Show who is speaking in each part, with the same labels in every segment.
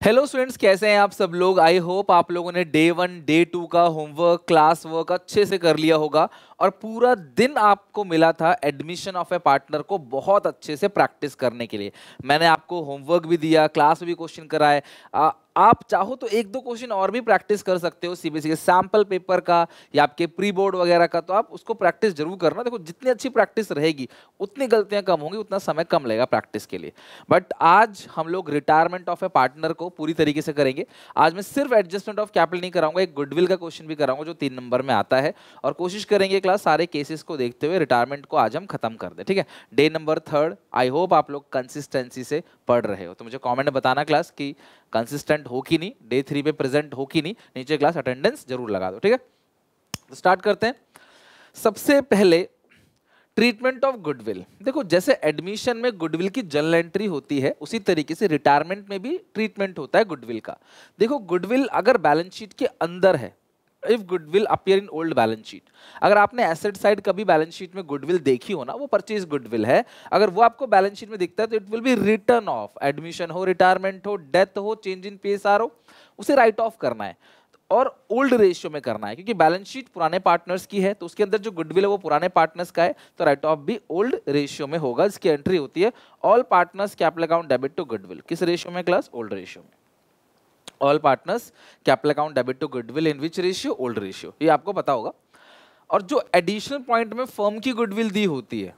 Speaker 1: Hello students, कैसे हैं आप सब लोग। आई होप आप लोगों ने डे 1 डे 2 का होमवर्क क्लास वर्क अच्छे से कर लिया होगा और पूरा दिन आपको मिला था एडमिशन ऑफ ए पार्टनर को बहुत अच्छे से प्रैक्टिस करने के लिए। मैंने आपको होमवर्क भी दिया, क्लास में भी क्वेश्चन कराए। आप चाहो तो एक दो क्वेश्चन और भी प्रैक्टिस कर सकते हो सीबीएसई के सैंपल पेपर का या आपके प्री बोर्ड वगैरह का, तो आप उसको प्रैक्टिस जरूर करना। देखो, जितनी अच्छी प्रैक्टिस रहेगी उतनी गलतियां कम होंगी, उतना समय कम लगेगा प्रैक्टिस के लिए। बट आज हम लोग रिटायरमेंट ऑफ ए पार्टनर को पूरी तरीके से करेंगे। आज मैं सिर्फ एडजस्टमेंट ऑफ कैपिटल नहीं कराऊंगा, एक गुडविल का क्वेश्चन भी कराऊंगा जो 3 नंबर में आता है, और कोशिश करेंगे क्लास सारे केसेस को देखते हुए रिटायरमेंट को आज हम खत्म कर दें। ठीक है, डे नंबर 3। आई होप आप लोग कंसिस्टेंसी से पढ़ रहे हो। तो मुझे कमेंट में बताना क्लास कि कंसिस्टेंट हो कि नहीं, डे 3 पे प्रेजेंट हो कि नहीं। नीचे क्लास अटेंडेंस जरूर लगा दो। ठीक है, तो स्टार्ट करते हैं। सबसे पहले ट्रीटमेंट ऑफ गुडविल। देखो, जैसे एडमिशन में गुडविल की जर्नल एंट्री होती है, उसी तरीके से रिटायरमेंट में भी ट्रीटमेंट होता है गुडविल का। देखो, गुडविल अगर बैलेंस शीट के अंदर है, if goodwill appear in old balance sheet, अगर आपने एसेट साइड कभी बैलेंस शीट में गुडविल देखी हो ना, वो परचेज गुडविल है, अगर वो आपको बैलेंस शीट में दिखता है तो it will be return of. Admission हो, रिटायरमेंट हो, डेथ हो, चेंज इन पीएसआर हो, उसे राइट ऑफ करना है और ओल्ड रेशियो में करना है, क्योंकि बैलेंस शीट पुराने पार्टनर्स की है तो उसके अंदर जो गुडविल है वो पुराने पार्टनर्स का है, तो राइट ऑफ भी ओल्ड रेशियो में होगा। इसकी एंट्री होती है all partners capital account debit to goodwill. किस रेशियो में क्लास? ओल्ड रेशियो में। All partners capital account debit to goodwill in which ratio? Old ratio. ये आपको पता होगा। और जो एडिशनल पॉइंट में फर्म की गुडविल दी होती है,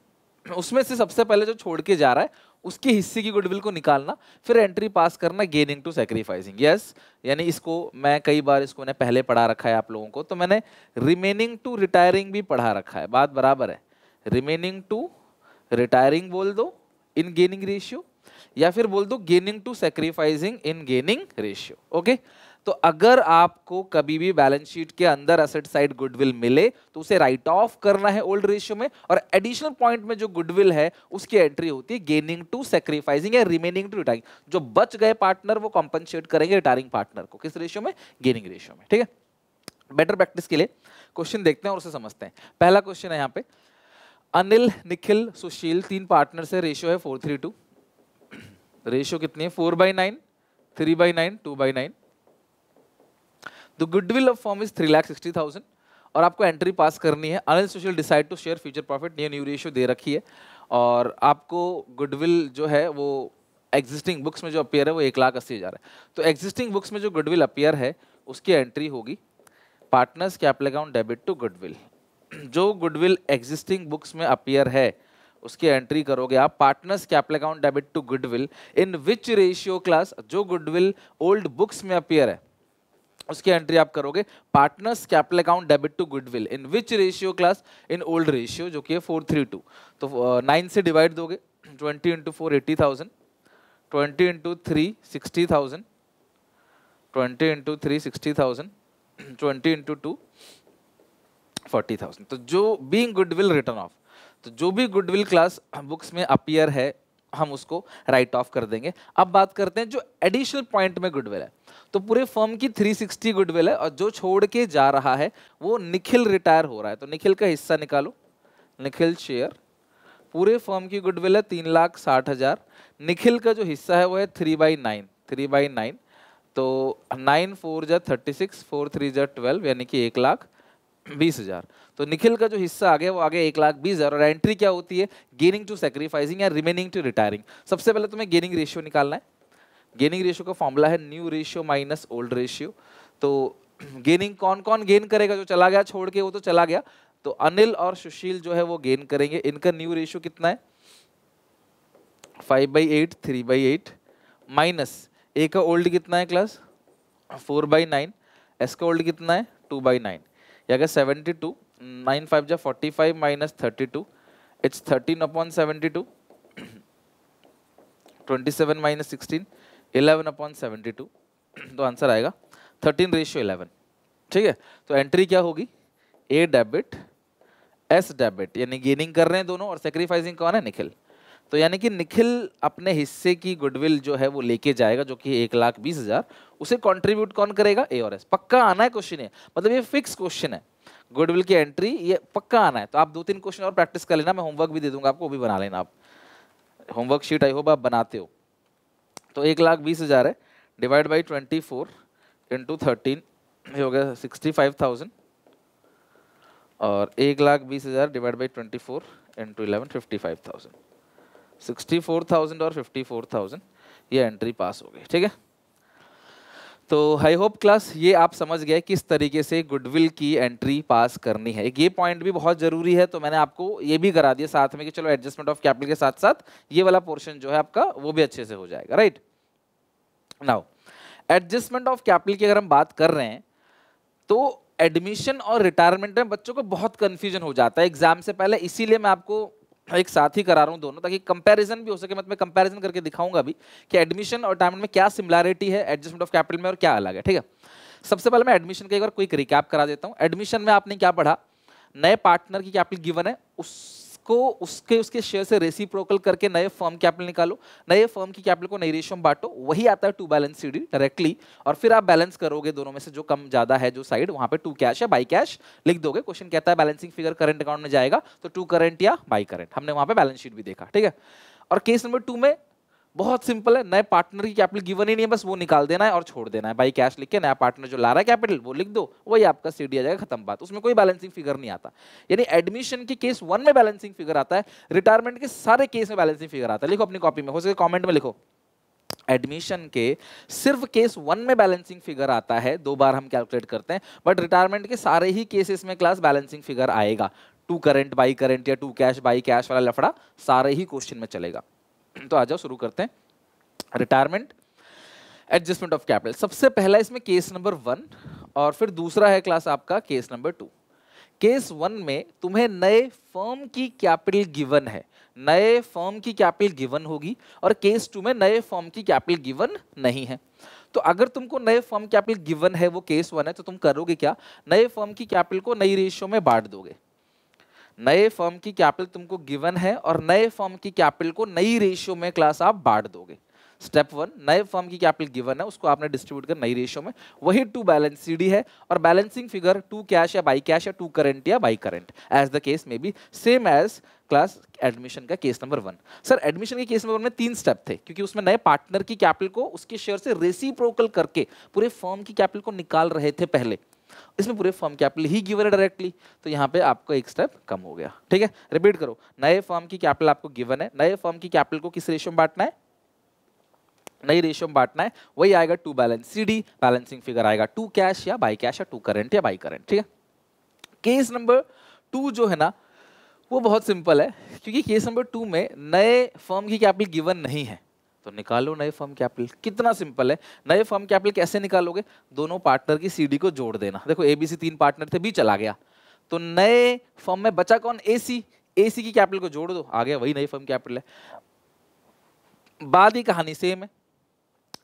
Speaker 1: उसमें से सबसे पहले जो छोड़ के जा रहा है उसके हिस्से की गुडविल को निकालना, फिर एंट्री पास करना गेनिंग टू सैक्रिफाइसिंग। यस, यानी इसको मैं कई बार इसको ने पहले पढ़ा रखा है आप लोगों को, तो मैंने रिमेनिंग टू रिटायरिंग भी पढ़ा रखा है। बात बराबर है। रिमेनिंग टू रिटायरिंग बोल दो इन गेनिंग रेशियो, या फिर बोल दो gaining to sacrificing in gaining ratio. Okay, तो अगर आपको कभी भी बैलेंस शीट के अंदर एसेट साइड गुडविल मिले तो उसे राइट ऑफ करना है ओल्ड रेशियो में, और एडिशनल पॉइंट में जो गुडविल है उसकी एंट्री होती है गेनिंग टू सैक्रिफाइसिंग या रिमेनिंग टू रिटायरिंग। जो बच गए पार्टनर वो कॉम्पनसेट करेंगे रिटायरिंग पार्टनर को। किस रेशियो में? गेनिंग रेशियो में। ठीक है, बेटर प्रैक्टिस के लिए क्वेश्चन देखते हैं और उसे समझते हैं। पहला क्वेश्चन है यहाँ पे, अनिल, निखिल, सुशील 3 पार्टनर से, रेशियो है 4:3:2। रेशियो कितनी है? 4/9, 3/9, 2/9। The goodwill of firm is 3,60,000 और आपको एंट्री पास करनी है। Anil, Sushil decide to share future profit. ये न्यू रेशियो दे रखी है और आपको गुडविल जो है वो एग्जिस्टिंग बुक्स में जो अपीयर है वो 1,80,000 है। तो एग्जिस्टिंग बुक्स में जो गुडविल अपीयर है उसकी एंट्री होगी partners capital account debit to goodwill. जो गुडविल एग्जिस्टिंग बुक्स में अपीयर है उसकी एंट्री करोगे आप partners capital account debit to goodwill in which ratio class? जो गुडविल ओल्ड बुक्स में अपीयर है उसकी एंट्री आप करोगे partners capital account debit to goodwill in which ratio class? In old ratio, जो कि है 4:3:2। तो 9 से डिवाइड दोगे, 20 इंटू 4 80,000, 20 इंटू 3 60,000, 20 इंटू 3 60,000, 20 इंटू 2 40,000। तो जो बीइंग गुडविल रिटर्न ऑफ, तो जो भी गुडविल क्लास बुक्स में अपीयर है हम उसको राइट ऑफ कर देंगे। अब बात करते हैं जो एडिशनल पॉइंट में गुडविल है, तो पूरे फर्म की 360 गुडविल है और जो छोड़ के जा रहा है वो निखिल रिटायर हो रहा है, तो निखिल का हिस्सा निकालो, निखिल शेयर। पूरे फर्म की गुडविल है 3,60,000, निखिल का जो हिस्सा है वो है 3/9, 3/9। तो 9 4 जा 36, 4 3 जा 12, यानी कि 1,20,000। तो निखिल का जो हिस्सा आ गया वो आ गया 1,20,000 और एंट्री क्या होती है? गेनिंग टू सैक्रिफाइसिंग या रिमेनिंग टू रिटायरिंग। सबसे पहले तुम्हें गेनिंग रेशियो निकालना है। गेनिंग रेशियो का फॉर्मूला है new ratio minus old ratio. तो गेनिंग कौन कौन गेन करेगा? जो चला गया छोड़ के वो तो चला गया, तो अनिल और सुशील जो है वो गेन करेंगे। इनका न्यू रेशियो कितना है? 5/8, 3/8 माइनस ए का ओल्ड कितना है क्लास? 4/9। एस का ओल्ड कितना है? 2/9। या 72, 9 5 जा 45 माइनस 32, इट्स 13/72। 27 माइनस 16, 11/72। तो आंसर आएगा 13:11। ठीक है, तो एंट्री क्या होगी? ए डेबिट, एस डेबिट, यानी गेनिंग कर रहे हैं दोनों और सेक्रीफाइसिंग कौन है? निखिल। तो यानी कि निखिल अपने हिस्से की गुडविल जो है वो लेके जाएगा, जो कि 1,20,000। उसे कंट्रीब्यूट कौन करेगा? ए और एस। पक्का आना है क्वेश्चन, है मतलब ये फिक्स क्वेश्चन है। गुडविल की एंट्री ये पक्का आना है। तो आप 2-3 क्वेश्चन और प्रैक्टिस कर लेना, मैं होमवर्क भी दे दूंगा आपको, वो भी बना लेना। आप होमवर्क शीट आई होप आप बनाते हो। तो 1,20,000 है, डिवाइड बाई 24 इंटू 13, ये हो गया 65,000, और 1,20,000 डिवाइड बाई 24 इंटू 11 55,000, 64,000 और 54,000, ये एंट्री पास हो गई। ठीक है, तो आई होप क्लास ये आप समझ गए किस तरीके से गुडविल की एंट्री पास करनी है। एक ये पॉइंट भी बहुत जरूरी है, तो मैंने आपको ये भी करा दिया साथ में कि चलो एडजस्टमेंट ऑफ कैपिटल के साथ साथ ये वाला पोर्शन जो है आपका वो भी अच्छे से हो जाएगा। Right, now adjustment of capital की अगर हम बात कर रहे हैं तो एडमिशन और रिटायरमेंट में बच्चों को बहुत कंफ्यूजन हो जाता है एग्जाम से पहले, इसीलिए मैं आपको एक साथ ही करा रहा हूं दोनों, ताकि कंपैरिजन भी हो सके। मैं कंपैरिजन करके दिखाऊंगा भी कि एडमिशन और रिटायरमेंट में क्या सिमिलरिटी है एडजस्टमेंट ऑफ कैपिटल में और क्या अलग है। ठीक है, सबसे पहले मैं एडमिशन का एक बार क्विक रिकैप करा देता हूं। एडमिशन में आपने क्या पढ़ा, नए पार्टनर की कैपिटल गिवन है, उसको उसके शेयर से रेसिप्रोकल करके नए फर्म कैपिटल निकालो, नए फर्म की कैपिटल को नई रेशियो में बांटो, वही आता है टू बैलेंस सीडी डायरेक्टली, और फिर आप बैलेंस करोगे दोनों में से जो कम ज्यादा है जो साइड, वहां पे टू कैश या बाई कैश लिख दोगे। क्वेश्चन कहता है बैलेंसिंग फिगर करंट अकाउंट में जाएगा तो टू करंट या बाई करंट, हमने वहां पे बैलेंस शीट भी देखा। ठीक है, और केस नंबर 2 में बहुत सिंपल है, नए पार्टनर की कैपिटल गिवन ही नहीं है, बस वो निकाल देना है और छोड़ देना है, बाई कैश लिख के नया पार्टनर जो ला रहा है कैपिटल वो लिख दो, वही आपका सीडी आ जाएगा, खत्म बात। उसमें कोई बैलेंसिंग फिगर नहीं आता। यानी एडमिशन के केस 1 में बैलेंसिंग फिगर आता है, रिटायरमेंट के सारे केस में बैलेंसिंग फिगर आता है। लिखो अपनी कॉपी में, हो सके कमेंट में लिखो, एडमिशन के सिर्फ केस 1 में बैलेंसिंग फिगर आता है, 2 बार हम कैलकुलेट करते हैं, बट रिटायरमेंट के सारे ही केसेस में क्लास बैलेंसिंग फिगर आएगा। टू करंट बाई करंट या टू कैश बाई कैश वाला लफड़ा सारे ही क्वेश्चन में चलेगा। तो आ जाओ शुरू करते हैं। रिटायरमेंट एडजस्टमेंट ऑफ कैपिटल, सबसे पहला इसमें केस नंबर 1 और फिर दूसरा है क्लास आपका केस नंबर 2। केस 1 में तुम्हें नए फर्म की कैपिटल गिवन है, नए फर्म की कैपिटल गिवन होगी, और केस 2 में नए फर्म की कैपिटल गिवन नहीं है। तो अगर तुमको नए फर्म कैपिटल गिवन है, वो केस 1 है, तो तुम करोगे क्या, नए फर्म की कैपिटल को नई रेशियो में बांट दोगे। नए फर्म की कैपिटल तुमको गिवन है और नए फर्म की कैपिटल को नई रेशियो में क्लास आप बांट दोगे। स्टेप 1, नए फर्म की कैपिटल गिवन है, उसको आपने डिस्ट्रीब्यूट कर नई रेशियो में, वही टू बैलेंस सीडी है, और बैलेंसिंग फिगर टू कैश या बाई कैश या टू करंट या by current, as the case में be, same as class admission का केस नंबर 1। सर एडमिशन के केस नंबर 1 में 3 स्टेप थे, क्योंकि उसमें नए पार्टनर की कैपिटल को उसके शेयर से रेसिप्रोकल करके पूरे फर्म की कैपिटल को निकाल रहे थे पहले, इसमें पूरे फर्म कैपिटल ही गिवन है डायरेक्टली, तो यहाँ पे आपको एक स्टेप कम हो गया। ठीक है, रिपीट करो, नए फर्म की कैपिटल आपको गिवन है, नए फर्म की कैपिटल को किस रेशियो में बांटना है, नई रेशियो में बांटना है, वही आएगा to balance C D, balancing figure आएगा टू कैश या बाई कैश या टू करंट या बाई करंट। ठीक है, केस नंबर 2 जो है ना वो बहुत सिंपल है, क्योंकि केस नंबर 2 में नए फर्म की कैपिटल गिवन नहीं है, तो निकालो नए फर्म कैपिटल। कितना सिंपल है, नए फर्म कैपिटल कैसे निकालोगे, दोनों पार्टनर की सीडी को जोड़ देना। देखो एबीसी 3 पार्टनर थे, बी चला गया, तो नए फर्म में बचा कौन, एसी, एसी की कैपिटल को जोड़ दो, आ गया वही नई फर्म कैपिटल है। बाद की कहानी सेम है,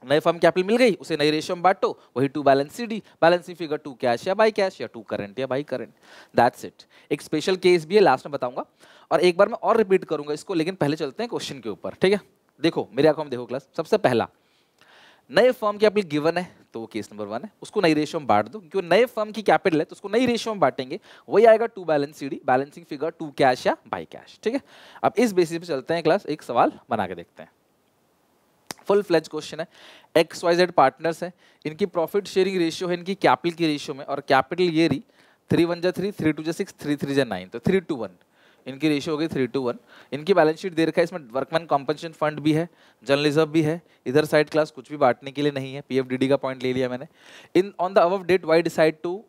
Speaker 1: नए फर्म कैपिटल मिल गई, उसे नई रेशियो में बांटो, वही to balance C D, balancing figure to cash या बाई कैश या टू करंट या बाई करंट, दैट्स इट। एक स्पेशल केस भी है, लास्ट में बताऊंगा, और एक बार मैं और रिपीट करूंगा इसको, लेकिन पहले चलते हैं क्वेश्चन के ऊपर। ठीक है, देखो मेरे आंखों में देखो क्लास, सबसे पहला नए फर्म कैपिटल गिवन है, तो वो केस नंबर 1 है, उसको नई रेशियो में बांट दो, क्योंकि नए फर्म की कैपिटल है तो उसको नई रेशियो में बांटेंगे, वही आएगा to balance C D, balancing figure to cash या बाई कैश। ठीक है, अब इस बेसिस पे चलते हैं क्लास, एक सवाल बना के देखते हैं। फुल फ्लेज क्वेश्चन है, XYZ पार्टनर्स हैं, इनकी प्रॉफिट शेयरिंग रेशियो है इनकी कैपिटल की रेशियो में, और कैपिटल ये रही 3 1 जा 3, 3 2 जा 6, 3 3 जा 9, तो 3 to 1 इनकी रेशियो हो गई 3 to 1। इनकी बैलेंस शीट दे रखा है, इसमें वर्कमैन कॉम्पनसेशन फंड भी है, जनरल रिजर्व भी है, इधर साइड क्लास कुछ भी बांटने के लिए नहीं है, PFDD का पॉइंट ले लिया मैंने। In on the above date Y decided to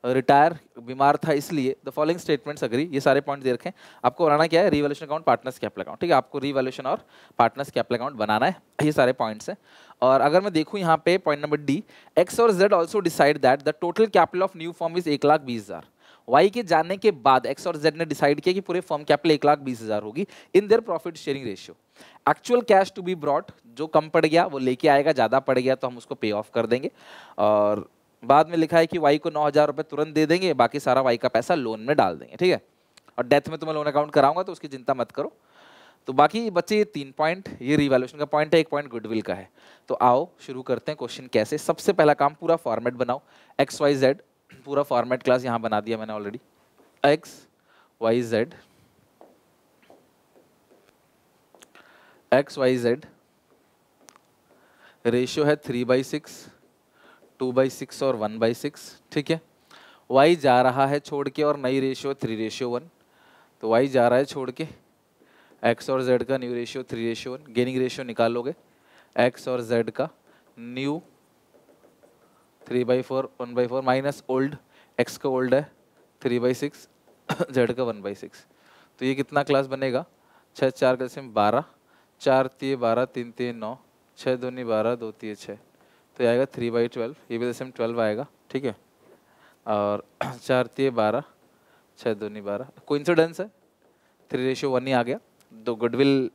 Speaker 1: retire, बीमार था इसलिए, द फॉलोइंग स्टेटमेंट्स अग्री, ये सारे पॉइंट दे रखे हैं। आपको बनाना क्या है, revaluation account, partners capital account. ठीक है, आपको रिवैल्यूएशन और पार्टनर्स कैपिटल अकाउंट बनाना है, ये सारे पॉइंट्स हैं। और अगर मैं देखूं यहाँ पे पॉइंट नंबर डी, एक्स और Z also decided that the total capital of new firm is 1,20,000। Y के जानने के बाद एक्स और जेड ने डिसाइड किया कि पूरे फर्म कैपिटल 1,20,000 होगी in their profit sharing ratio. Actual cash to be brought, जो कम पड़ गया वो लेके आएगा, ज़्यादा पड़ गया तो हम उसको पे ऑफ कर देंगे। और बाद में लिखा है कि वाई को 9,000 रुपये तुरंत दे देंगे, बाकी सारा वाई का पैसा लोन में डाल देंगे। ठीक है, और डेथ में तुम्हें लोन अकाउंट कराऊंगा तो उसकी चिंता मत करो। तो बाकी बच्चे ये 3 पॉइंट, ये रिवैल्यूएशन का पॉइंट है, 1 पॉइंट गुडविल का है। तो आओ शुरू करते हैं क्वेश्चन कैसे। सबसे पहला काम, पूरा फॉर्मेट बनाओ, XYZ, पूरा फॉर्मेट क्लास यहाँ बना दिया मैंने ऑलरेडी, XYZ रेशियो है 3/6, 2/6 और 1/6, ठीक है। y जा रहा है छोड़ के और नई रेशियो 3:1, तो y जा रहा है छोड़ के, x और z का न्यू रेशियो 3:1, गेनिंग रेशियो निकालोगे x और z का न्यू 3/4 1/4 माइनस ओल्ड, x का ओल्ड है 3/6 z का 1/6, तो ये कितना क्लास बनेगा, 6 4 का 12, 4 3 12 3 3 9, 6 2 12 2 3 6, तो ये आएगा 3/12, ये भी सेम 12 आएगा, ठीक है। और 4 3 12, 6 2 12, कोइंसिडेंस है 3:1 ही आ गया। तो गुडविल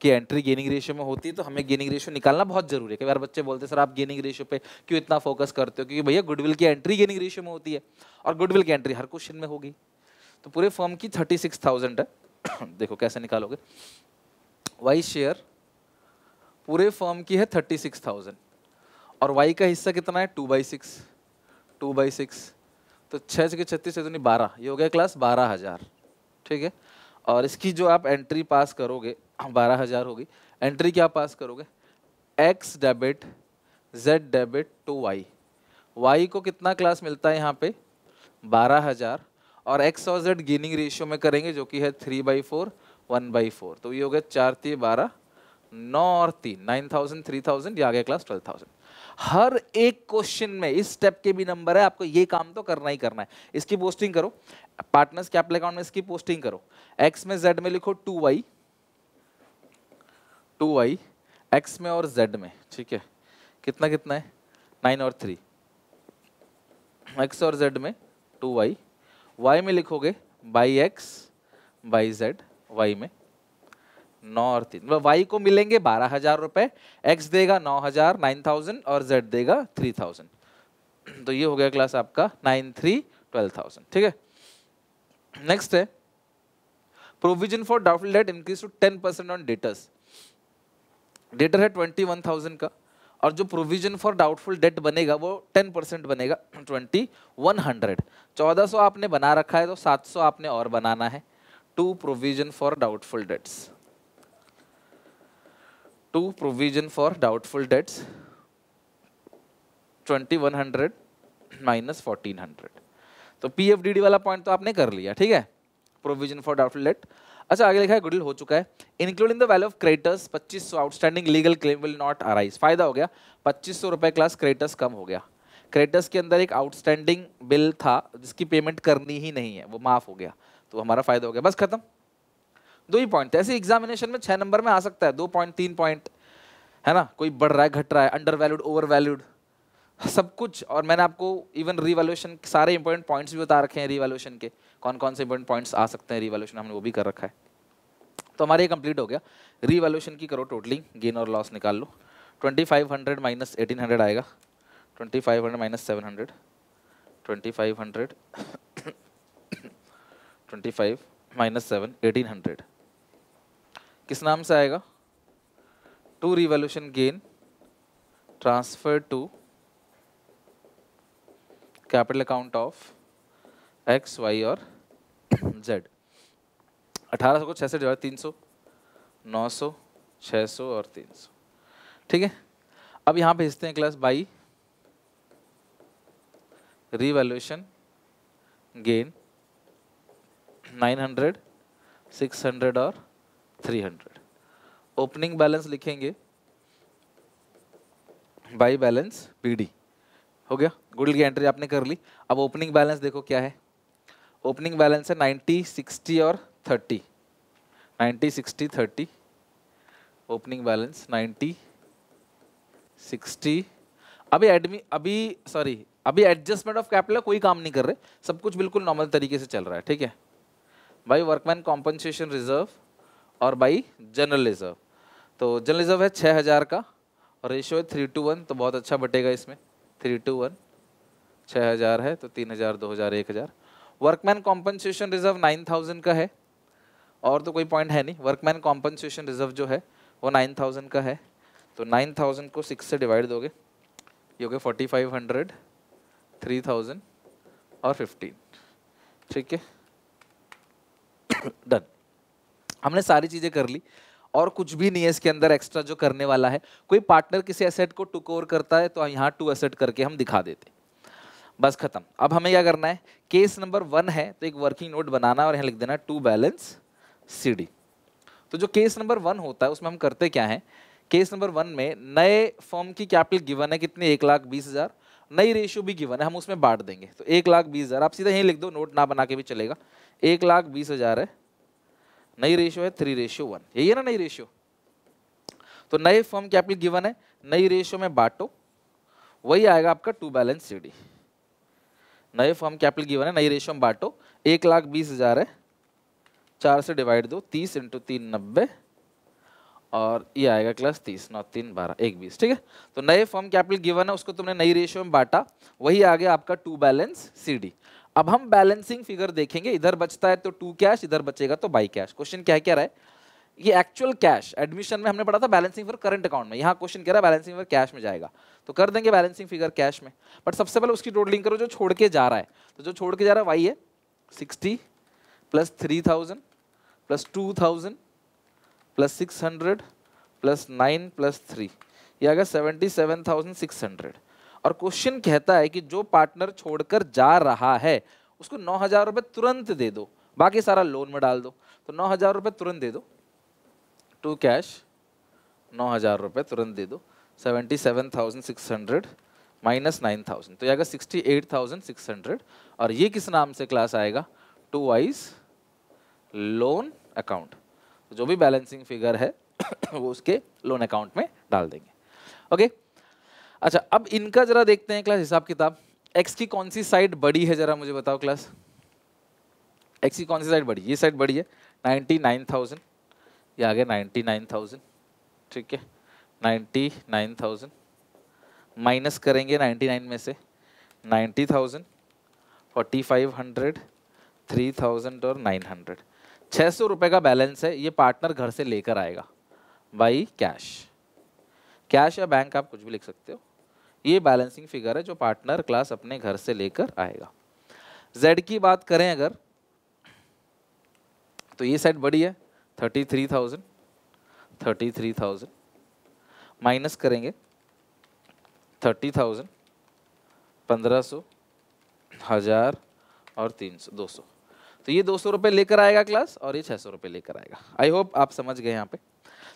Speaker 1: की एंट्री गेनिंग रेशियो में होती है, तो हमें गेनिंग रेशियो निकालना बहुत जरूरी है। कई बार बच्चे बोलते हैं सर आप गेनिंग रेशियो पे क्यों इतना फोकस करते हो, क्योंकि भैया गुडविल की एंट्री गेनिंग रेशियो में होती है और गुडविल की एंट्री हर क्वेश्चन में होगी। तो पूरे फर्म की 36,000 है देखो कैसे निकालोगे, वाई शेयर पूरे फर्म की है 36,000 और वाई का हिस्सा कितना है 2/6, 2/6, तो 6 के 36 से 12, ये हो गया क्लास 12,000, ठीक है। और इसकी जो आप एंट्री पास करोगे 12,000 होगी। एंट्री क्या पास करोगे, x debit z debit to y, y को कितना क्लास मिलता है यहाँ पे 12,000 और x और z गेनिंग रेशियो में करेंगे जो कि है 3/4 1/4, तो ये हो गया 4 3 12 9 और 3 9,000 3,000, ये आ गया क्लास 12,000। हर एक क्वेश्चन में इस स्टेप के भी नंबर है, आपको ये काम तो करना ही करना है। इसकी पोस्टिंग करो, पार्टनर्स कैपिटल अकाउंट में इसकी पोस्टिंग करो, x में z में लिखो 2y, 2y x में और z में, ठीक है। कितना कितना है 9 और 3, x और z में 2y, y में लिखोगे by x by z, y में 9 और 3, मतलब y को मिलेंगे 12,000 रुपए, x देगा 9,000 9,000 और z देगा 3,000, तो ये हो गया क्लास आपका 9 3 12,000, ठीक है। नेक्स्ट है provision for doubtful debt increase to 10% on debtors, debtor है 21,000 का और जो प्रोविजन फॉर डाउटफुल डेट बनेगा वो 10% बनेगा 2100, 1400 आपने बना रखा है तो 700 आपने और बनाना है to provision for doubtful debts, to provision for doubtful debts 2100 minus 1400, तो पीएफडीडी वाला पॉइंट तो आपने कर लिया, ठीक है, प्रोविजन फॉर डाउटफुल डेट। अच्छा आगे लिखा है गुडविल हो चुका है, including the value of creditors 2500 outstanding legal claim will not arise, फायदा हो गया 2500 रुपए क्लास क्रेडिटर्स कम हो गया, क्रेडिटर्स के अंदर एक आउटस्टैंडिंग बिल था जिसकी पेमेंट करनी ही नहीं है, वो माफ हो गया, तो हमारा फायदा हो गया, बस खत्म। 2 ही पॉइंट, ऐसे एग्जामिनेशन में 6 नंबर में आ सकता है, 2 पॉइंट 3 पॉइंट है ना, कोई बढ़ रहा है घट रहा है, अंडर वैल्यूड ओवर वैल्यूड सब कुछ, और मैंने आपको इवन रिवैल्यूएशन सारे इंपॉर्टेंट पॉइंट्स भी बता रखे हैं, रिवैल्यूएशन के कौन कौन से इंपॉर्टेंट पॉइंट्स आ सकते हैं रिवैल्यूएशन, हमने वो भी कर रखा है। तो हमारे ये कंप्लीट हो गया, रिवैल्यूएशन की करो टोटलिंग, गेन और लॉस निकाल लो, 2500 माइनस 1800 आएगा, 2500 माइनस 700, 2500 25 माइनस 7 1800, किस नाम से आएगा, to revaluation gain transfer to capital account of X Y और जेड, 1800 को 6 से डिवाइड 300, 900 600 और 300, ठीक है। अब यहाँ भेजते हैं क्लास बाई रिवैल्यूएशन गेन 900 600 और 300, ओपनिंग बैलेंस लिखेंगे बाई बैलेंस बीडी, हो गया, गुडविल की एंट्री आपने कर ली। अब ओपनिंग बैलेंस देखो क्या है, ओपनिंग बैलेंस है 90 60 और 30, 90 60 30, ओपनिंग बैलेंस 90 60, अभी एडजस्टमेंट ऑफ कैपिटल कोई काम नहीं कर रहे, सब कुछ बिल्कुल नॉर्मल तरीके से चल रहा है, ठीक है। बाई वर्कमैन कॉम्पनसेशन रिजर्व और बाई जनरल रिजर्व, तो जनरल रिजर्व है 6,000 का और रेशियो है 3:1, तो बहुत अच्छा बटेगा इसमें 3:1, 6,000 है तो 3,000 2,000 1,000, वर्कमैन कॉम्पनसेशन रिजर्व 9,000 का है और तो कोई पॉइंट है नहीं, वर्कमैन कॉम्पनसेशन रिजर्व जो है वो 9,000 का है, तो 9,000 को 6 से डिवाइड दोगे, ये हो गया 4,500 3,000 और 15, ठीक है डन। हमने सारी चीज़ें कर ली और कुछ भी नहीं है इसके अंदर एक्स्ट्रा जो करने वाला है। कोई पार्टनर किसी एसेट को टुक ओवर करता है तो यहाँ टू एसेट करके हम दिखा देते, बस खत्म। अब हमें क्या करना है, केस नंबर 1 है तो एक वर्किंग नोट बनाना है और यहाँ लिख देना टू बैलेंस सीडी। तो जो केस नंबर 1 होता है उसमें हम करते क्या है, केस नंबर 1 में नए फर्म की कैपिटल गिवन है कितनी, 1,20,000, नई रेशियो भी गिवन है, हम उसमें बांट देंगे। तो 1,20,000 आप सीधा यहीं लिख दो, नोट ना बना के भी चलेगा, 1,20,000 है, नई रेशियो है 3:1, यही है ना नई रेशियो। तो नए फर्म कैपिटल गिवन है, नई रेशियो में बांटो, वही आएगा आपका टू बैलेंस सीडी। नए फर्म कैपिटल गिवन है, नई रेशियो में बांटो, 1,20,000 है, 4 से डिवाइड दो, 30 × 3 90, और ये आएगा क्लास 30, 9 3 12 1 20, ठीक है। तो नए फर्म कैपिटल गिवन है, उसको तुमने नई रेशियो में बांटा, वही आ गया आपका टू बैलेंस सीडी। अब हम बैलेंसिंग फिगर देखेंगे, इधर बचता है तो टू कैश, इधर बचेगा तो बाई कैश। क्वेश्चन क्या कह रहा है, ये एक्चुअल कैश, एडमिशन में हमने पढ़ा था बैलेंसिंग फिगर करंट अकाउंट में, यहाँ क्वेश्चन कह रहा है बैलेंसिंग फिगर कैश में जाएगा, तो कर देंगे बैलेंसिंग फिगर कैश में। बट सबसे पहले उसकी टोटलिंग करो जो छोड़ के जा रहा है। तो जो छोड़ के जा रहा है वही है 60 + 3,000 + 2,000 + 600 + 9 + 3, ये आएगा 77,600। और क्वेश्चन कहता है कि जो पार्टनर छोड़कर जा रहा है उसको 9,000 रुपये तुरंत दे दो, बाकी सारा लोन में डाल दो। तो 9,000 रुपये तुरंत दे दो, टू कैश 9,000 रुपये तुरंत दे दो, 77,600 - 9,000, तो ये आएगा 68,600। और ये किस नाम से क्लास आएगा, टू वाइज लोन अकाउंट। तो जो भी बैलेंसिंग फिगर है वो उसके लोन अकाउंट में डाल देंगे। ओके, अच्छा अब इनका जरा देखते हैं क्लास हिसाब किताब। एक्स की कौन सी साइड बड़ी है जरा मुझे बताओ क्लास, एक्स की कौन सी साइड बड़ी, ये साइड बड़ी है 99,000, ये आ गया 99,000, ठीक है। 99,000 माइनस करेंगे 99 में से 90,000, 4,500, 3,000 और 900, 600 रुपये का बैलेंस है। ये पार्टनर घर से लेकर आएगा बाई कैश, कैश या बैंक आप कुछ भी लिख सकते हो। ये बैलेंसिंग फिगर है जो पार्टनर क्लास अपने घर से लेकर आएगा। जेड की बात करें अगर, तो ये साइड बड़ी है 33,000, 33,000 माइनस करेंगे 30,000, 1,500, 1,000 और 300, 200। तो ये 200 रुपये लेकर आएगा क्लास और ये 600 रुपये लेकर आएगा। आई होप आप समझ गए यहाँ पे।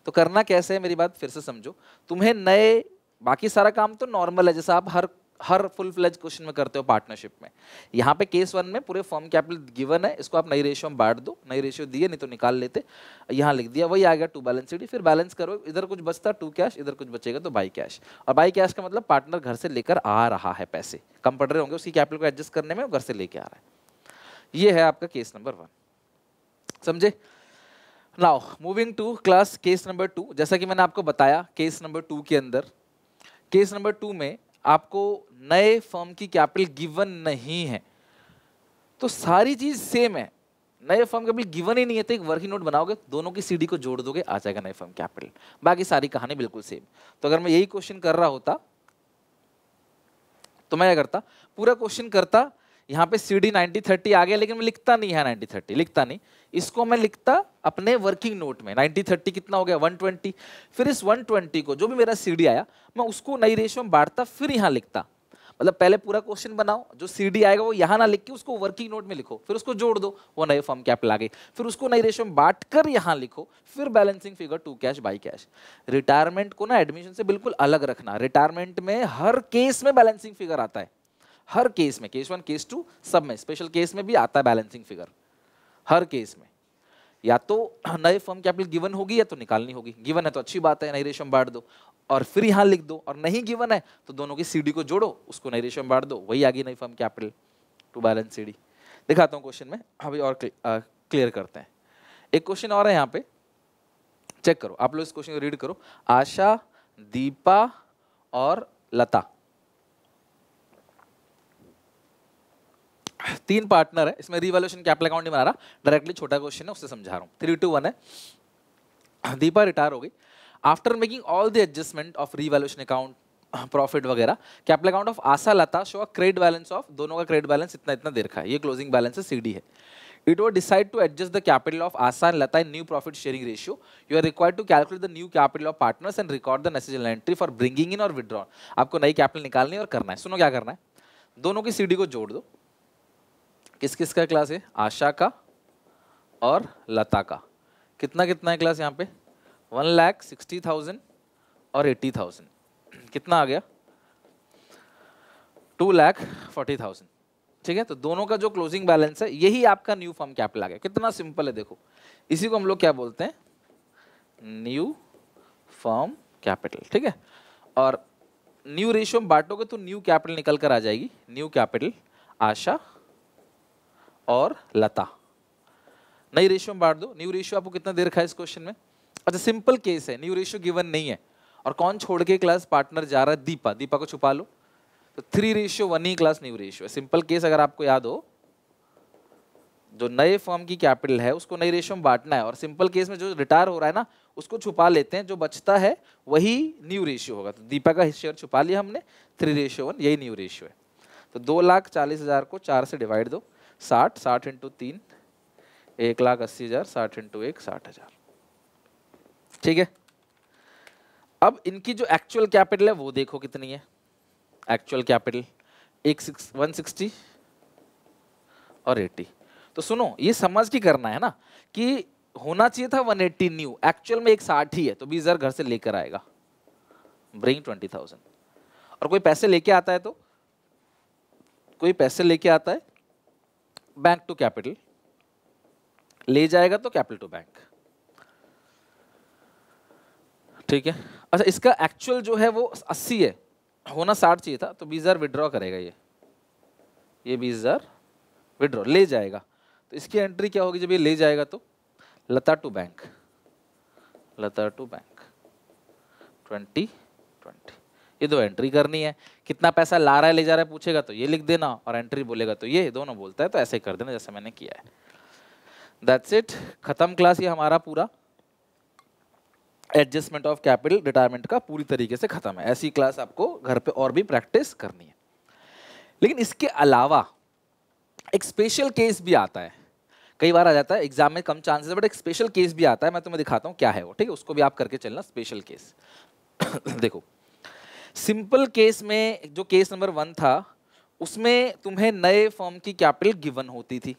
Speaker 1: तो करना कैसे है मेरी बात फिर से समझो। तुम्हें नए, बाकी सारा काम तो नॉर्मल है जैसा आप हर फुल फ्लेज क्वेश्चन में करते हो पार्टनरशिप में। यहाँ पे केस 1 में पूरे फर्म कैपिटल गिवन है, इसको आप नई रेशियो में बांट दो, नई रेशियो दिए नहीं तो निकाल लेते, यहाँ लिख दिया, वही आ गया टू बैलेंस सीडी। फिर बैलेंस करो, इधर कुछ बचता टू कैश, इधर कुछ बचेगा तो बाई कैश। और बाई कैश का मतलब पार्टनर घर से लेकर आ रहा है, पैसे कम पड़ रहे होंगे उसकी कैपिटल को एडजस्ट करने में, वो घर से लेके आ रहा है। ये है आपका केस नंबर 1, समझे। Now moving to class case number 2। जैसा कि मैंने आपको बताया केस नंबर 2 के अंदर, केस नंबर 2 में आपको नए फर्म की कैपिटल गिवन नहीं है, तो सारी चीज सेम है। नए फर्म कैपिटल गिवन ही नहीं है तो एक वर्किंग नोट बनाओगे, दोनों की सीडी को जोड़ दोगे, आ जाएगा नए फर्म कैपिटल, बाकी सारी कहानी बिल्कुल सेम। तो अगर मैं यही क्वेश्चन कर रहा होता तो मैं क्या करता, पूरा क्वेश्चन करता, यहाँ पे CD 90-30 आ गया, लेकिन मैं लिखता नहीं है 90-30, लिखता नहीं, इसको मैं लिखता अपने वर्किंग नोट में। 90-30 कितना हो गया 120, फिर इस 120 को जो भी मेरा CD आया मैं उसको नई रेशियो में बांटता, फिर यहाँ लिखता। मतलब पहले पूरा क्वेश्चन बनाओ, जो CD आएगा वो यहाँ ना लिख के उसको वर्किंग नोट में लिखो, फिर उसको जोड़ दो, वो नए फर्म कैपिटल आ गई, फिर उसको नई रेशियो में बांट कर यहाँ लिखो, फिर balancing figure to cash by cash. Retirement को ना एडमिशन से बिल्कुल अलग रखना, रिटायरमेंट में हर केस में बैलेंसिंग फिगर आता है, हर केस में, केस 1 केस 2 सब में, स्पेशल केस में भी आता है बैलेंसिंग फिगर, हर केस में। या तो नए फर्म कैपिटल गिवन होगी या तो निकालनी होगी, गिवन है तो अच्छी बात है, नई रेशियो में बांट दो और फिर यहाँ लिख दो, और नहीं गिवन है तो दोनों की सीडी को जोड़ो, उसको नई रेशियो में बांट दो, वही आ गई नई firm capital to balance sheet. दिखाता हूँ क्वेश्चन में, अभी और क्लियर करते हैं। एक क्वेश्चन और है यहाँ पे, चेक करो आप लोग, इस क्वेश्चन को रीड करो। आशा, दीपा और लता 3 पार्टनर है, इसमें रिवैल्यूएशन कैपिटल अकाउंट नहीं बना रहा, डायरेक्टली छोटा क्वेश्चन है उससे समझा रहा हूँ। 3 2 1 है। दीपा रिटायर हो गई, after making all the adjustment of revaluation account, profit वगैरह, capital account of Asha Lata show a credit balance of, दोनों का क्रेडिट बैलेंस इतना इतना दे रखा है, ये क्लोजिंग बैलेंस है, सीडी है। It was decided to adjust the capital of Asa and Lata in new profit sharing ratio. You are required to calculate the new capital of partners and record the necessary entry for bringing in or withdraw. आपको नई capital निकालनी है और करना है. सुनो क्या करना है, दोनों की सीडी को जोड़ दो. किस किस का क्लास है? आशा का और लता का. कितना कितना है क्लास यहाँ पे? 1,60,000 और 80,000. कितना आ गया? 2,40,000. ठीक है, तो दोनों का जो क्लोजिंग बैलेंस है यही आपका न्यू फर्म कैपिटल आ गया. कितना सिंपल है देखो. इसी को हम लोग क्या बोलते हैं? New firm capital. ठीक है, और न्यू रेशियो में बांटोगे तो न्यू कैपिटल निकल कर आ जाएगी. न्यू कैपिटल आशा और लता. नई रेशियो में बांट दो. न्यू रेशियो आपको कितना दे रखा है इस क्वेश्चन में? अच्छा, सिंपल केस है, न्यू रेशियो गिवन नहीं है. और कौन छोड़ के क्लास? पार्टनर जा रहा है दीपा. दीपा को छुपा लो. तो 3:1 ही क्लास न्यू रेशियो है. सिंपल केस अगर आपको याद हो, जो नए फर्म की कैपिटल है उसको नई रेशियो में बांटना है. और सिंपल केस में जो रिटायर हो रहा है ना उसको छुपा लेते हैं, जो बचता है वही न्यू रेशियो होगा. तो दीपा का शेयर छुपा लिया हमने. 3:1 यही न्यू रेशियो है. तो 2,40,000 को 4 से डिवाइड दो. 60 इंटू 3 1,80,000. 60 इंटू 1 60,000. ठीक है, अब इनकी जो एक्चुअल कैपिटल है वो देखो कितनी है. एक्चुअल कैपिटल 160 और 80. तो सुनो, ये समझ के करना है ना कि होना चाहिए था 180 न्यू, एक्चुअल में 160 ही है. तो 20,000 घर से लेकर आएगा. ब्रिंग 20,000. और कोई पैसे लेके आता है तो कोई पैसे लेके आता है बैंक टू कैपिटल, ले जाएगा तो कैपिटल टू बैंक. ठीक है. अच्छा, इसका एक्चुअल जो है वो 80 है, होना 60 चाहिए था. तो 20,000 विड्रॉ करेगा. ये 20,000 विड्रॉ ले जाएगा. तो इसकी एंट्री क्या होगी जब ये ले जाएगा? तो Lata to bank. Lata to bank 2020. ये दो एंट्री करनी है. कितना पैसा ला रहा है ले जा रहा है पूछेगा तो ये लिख देना, और एंट्री बोलेगा तो ये. दोनों बोलता है तो ऐसे कर देना जैसे मैंने किया है. That's it. खत्म क्लास. ये हमारा पूरा एडजस्टमेंट ऑफ कैपिटल रिटायरमेंट का पूरी तरीके से खत्म है. ऐसी क्लास आपको घर पे और भी प्रैक्टिस करनी है. लेकिन इसके अलावा एक स्पेशल केस भी आता है. कई बार आ जाता है एग्जाम में, कम चांसेस है, बट एक स्पेशल केस भी आता है. मैं तुम्हें दिखाता हूं क्या है वो. ठीक है, उसको भी आप करके चलना. स्पेशल केस देखो, सिंपल केस में जो केस नंबर 1 था उसमें तुम्हें नए फर्म की कैपिटल गिवन होती थी.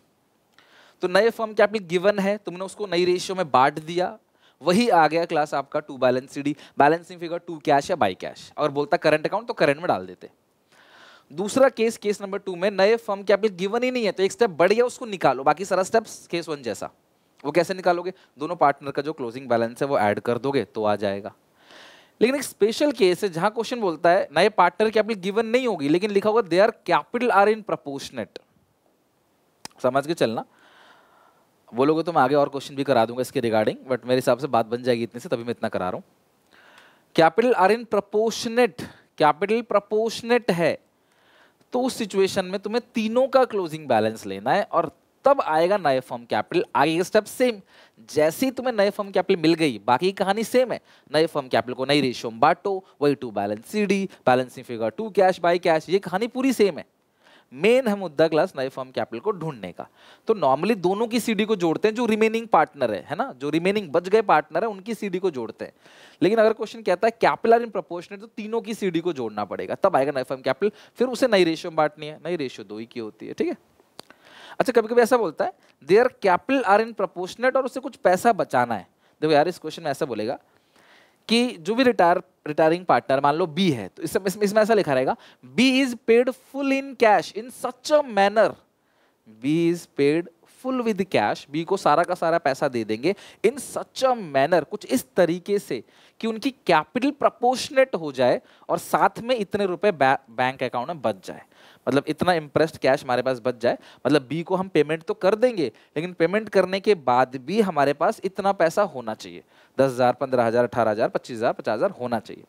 Speaker 1: तो नए फर्म कैपिटल गिवन है, तुमने उसको नई रेशियो में बांट दिया. वही आ गया क्लास आपका 2 balance C D. Balancing figure 2 cash या बाई कैश. और बोलता करंट अकाउंट तो करंट में डाल देते. दूसरा केस, केस नंबर 2 में नए फर्म कैपिटल गिवन ही नहीं है, तो एक स्टेप बढ़ गया, उसको निकालो. बाकी सारा स्टेप केस 1 जैसा. वो कैसे निकालोगे? दोनों पार्टनर का जो क्लोजिंग बैलेंस है वो ऐड कर दोगे तो आ जाएगा. लेकिन एक स्पेशल केस है जहां क्वेश्चन बोलता है नए पार्टनर कैपिटल गिवन नहीं होगी, लेकिन लिखा होगा their capital are in proportionate. समझ के चलना. बोलोगे तो मैं आगे और क्वेश्चन भी करा दूंगा इसके रिगार्डिंग, बट मेरे हिसाब से बात बन जाएगी इतने से, तभी मैं इतना करा रहा हूं. Capital are in proportionate. Capital proportionate है तो उस सिचुएशन में तुम्हें तीनों का क्लोजिंग बैलेंस लेना है और तब आएगा नए फर्म कैपिटल. आगे के स्टेप सेम. जैसे ही तुम्हें नए फर्म कैपिटल मिल गई, बाकी की कहानी सेम है. नए फर्म कैपिटल को नई रेशियो में बांटो, वही 2 balance C D, balancing figure 2 cash by cash. ये कहानी पूरी सेम है. मेन है मुद्दा क्लास नए फर्म कैपिटल को ढूंढने का. तो नॉर्मली दोनों की सीडी को जोड़ते हैं जो रिमेनिंग पार्टनर है ना, जो रिमेनिंग बच गए पार्टनर है उनकी सीडी को जोड़ते हैं. लेकिन अगर क्वेश्चन कहता है कैपिटल आर इन प्रपोर्शनेट, तो तीनों की सीडी को जोड़ना पड़ेगा, तब आएगा नए फर्म कैपिटल. फिर उसे नई रेशियो में बांटनी है. नई रेशियो 2 ही की होती है. ठीक है. अच्छा, कभी कभी ऐसा बोलता है their capital are in proportionate और उसे कुछ पैसा बचाना है. देखो यार, इस क्वेश्चन में ऐसा बोलेगा कि जो भी रिटायरिंग पार्टनर मान लो बी है, तो इसमें ऐसा लिखा रहेगा B is paid full in cash in such a manner. B is paid full with cash. B को सारा का सारा पैसा दे देंगे इन सच अ मैनर, कुछ इस तरीके से कि उनकी कैपिटल प्रपोर्शनेट हो जाए और साथ में इतने रुपए बैंक अकाउंट में बच जाए. मतलब इतना इंप्रेस्ड कैश हमारे पास बच जाए. मतलब बी को हम पेमेंट तो कर देंगे, लेकिन पेमेंट करने के बाद भी हमारे पास इतना पैसा होना चाहिए. 10,000, 15,000, 18,000, 25,000, 50,000 होना चाहिए.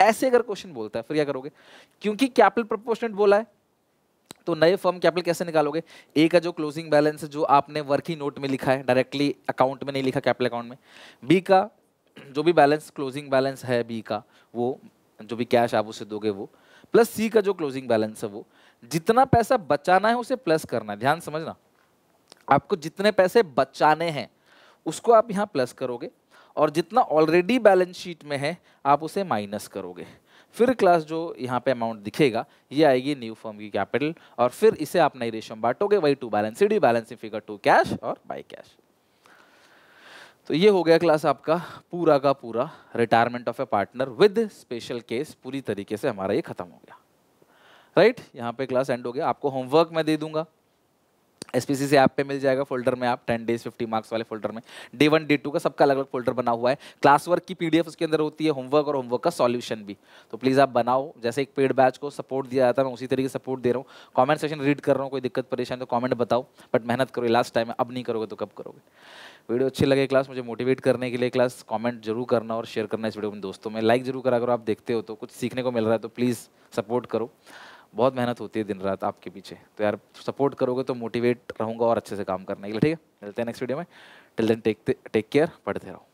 Speaker 1: ऐसे अगर क्वेश्चन बोलता है फिर क्या करोगे? क्योंकि कैपिटल प्रपोर्शनेट बोला है तो नए फर्म कैपिटल कैसे निकालोगे? ए का जो क्लोजिंग बैलेंस है जो आपने वर्किंग नोट में लिखा है, डायरेक्टली अकाउंट में नहीं लिखा, कैपिटल अकाउंट में. बी का जो भी बैलेंस क्लोजिंग बैलेंस है बी का, वो जो भी कैश आप उसे दोगे वो, प्लस सी का जो क्लोजिंग बैलेंस है वो. जितना पैसा बचाना है उसे प्लस करना है. ध्यान समझना. आपको जितने पैसे बचाने हैं उसको आप यहाँ प्लस करोगे, और जितना ऑलरेडी बैलेंस शीट में है आप उसे माइनस करोगे। फिर क्लास जो यहाँ पे अमाउंट दिखेगा ये आएगी न्यू फर्म की कैपिटल, और फिर इसे आप नई रेशियो में बांटोगे, वही to balance sheet, balancing figure to cash और बाय कैश। तो ये हो गया क्लास आपका पूरा का पूरा retirement of a partner with special case, पूरी तरीके से हमारा ये खत्म हो गया। राइट, यहाँ पे क्लास एंड हो गया। आपको होमवर्क मैं दे दूंगा, एसपीसीसी ऐप पे मिल जाएगा फोल्डर में, आप 10 डेज 50 मार्क्स वाले फोल्डर में डे 1 डे 2 का सबका अलग अलग फोल्डर बना हुआ है। क्लास वर्क की पीडीएफ उसके अंदर होती है, होमवर्क और होमवर्क का सॉल्यूशन भी। तो प्लीज़ आप बनाओ, जैसे एक पेड बैच को सपोर्ट दिया जाता है मैं उसी तरीके से सपोर्ट दे रहा हूँ। कमेंट सेक्शन रीड कर रहा हूँ, कोई दिक्कत परेशानी तो कमेंट बताओ, बट मेहनत करो, लास्ट टाइम है, अब नहीं करोगे तो कब करोगे। वीडियो अच्छी लगे क्लास मुझे मोटिवेट करने के लिए क्लास कमेंट जरूर करना और शेयर करना इस वीडियो में दोस्तों में, लाइक जरूर करा करो, आप देखते हो तो कुछ सीखने को मिल रहा है तो प्लीज़ सपोर्ट करो। बहुत मेहनत होती है दिन रात आपके पीछे, तो यार सपोर्ट करोगे तो मोटिवेट रहूँगा और अच्छे से काम करने के लिए। ठीक है, मिलते हैं नेक्स्ट वीडियो में। टिल देन टेक केयर, पढ़ते रहो।